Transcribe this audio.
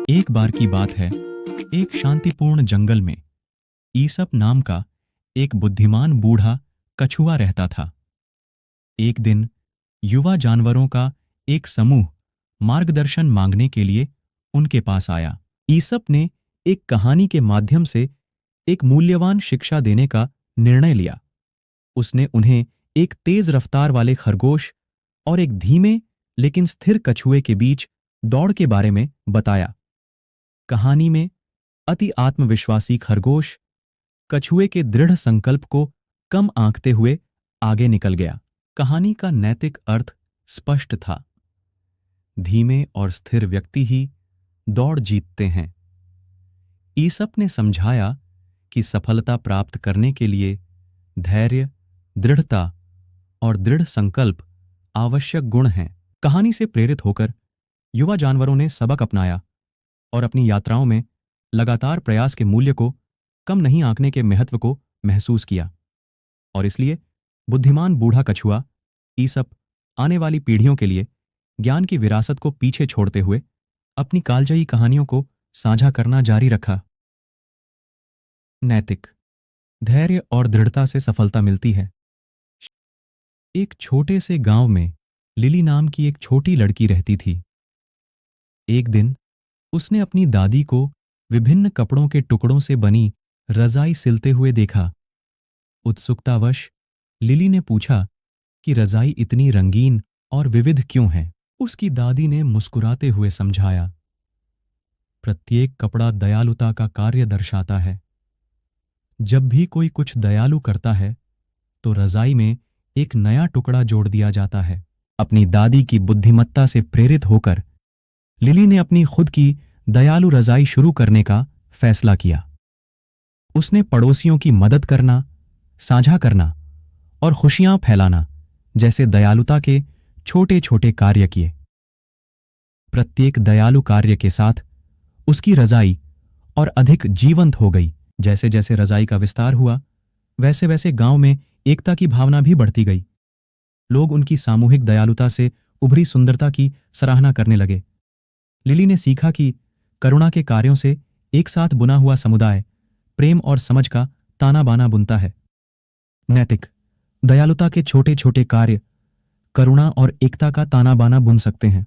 एक बार की बात है, एक शांतिपूर्ण जंगल में ईसप नाम का एक बुद्धिमान बूढ़ा कछुआ रहता था। एक दिन युवा जानवरों का एक समूह मार्गदर्शन मांगने के लिए उनके पास आया। ईसप ने एक कहानी के माध्यम से एक मूल्यवान शिक्षा देने का निर्णय लिया। उसने उन्हें एक तेज रफ्तार वाले खरगोश और एक धीमे लेकिन स्थिर कछुए के बीच दौड़ के बारे में बताया। कहानी में अति आत्मविश्वासी खरगोश कछुए के दृढ़ संकल्प को कम आंकते हुए आगे निकल गया। कहानी का नैतिक अर्थ स्पष्ट था। धीमे और स्थिर व्यक्ति ही दौड़ जीतते हैं। ईसप ने समझाया कि सफलता प्राप्त करने के लिए धैर्य, दृढ़ता और दृढ़ संकल्प आवश्यक गुण हैं। कहानी से प्रेरित होकर युवा जानवरों ने सबक अपनाया और अपनी यात्राओं में लगातार प्रयास के मूल्य को कम नहीं आंकने के महत्व को महसूस किया। और इसलिए बुद्धिमान बूढ़ा कछुआ ईसप आने वाली पीढ़ियों के लिए ज्ञान की विरासत को पीछे छोड़ते हुए अपनी कालजयी कहानियों को साझा करना जारी रखा। नैतिक धैर्य और दृढ़ता से सफलता मिलती है। एक छोटे से गांव में लिली नाम की एक छोटी लड़की रहती थी। एक दिन उसने अपनी दादी को विभिन्न कपड़ों के टुकड़ों से बनी रजाई सिलते हुए देखा। उत्सुकतावश लिली ने पूछा कि रजाई इतनी रंगीन और विविध क्यों है। उसकी दादी ने मुस्कुराते हुए समझाया, प्रत्येक कपड़ा दयालुता का कार्य दर्शाता है। जब भी कोई कुछ दयालु करता है तो रजाई में एक नया टुकड़ा जोड़ दिया जाता है। अपनी दादी की बुद्धिमत्ता से प्रेरित होकर लिली ने अपनी खुद की दयालु रजाई शुरू करने का फैसला किया। उसने पड़ोसियों की मदद करना, साझा करना और खुशियां फैलाना जैसे दयालुता के छोटे छोटे कार्य किए। प्रत्येक दयालु कार्य के साथ उसकी रजाई और अधिक जीवंत हो गई। जैसे जैसे रजाई का विस्तार हुआ, वैसे वैसे गांव में एकता की भावना भी बढ़ती गई। लोग उनकी सामूहिक दयालुता से उभरी सुंदरता की सराहना करने लगे। लिली ने सीखा कि करुणा के कार्यों से एक साथ बुना हुआ समुदाय प्रेम और समझ का ताना बाना बुनता है। नैतिक दयालुता के छोटे छोटे कार्य करुणा और एकता का ताना बाना बुन सकते हैं।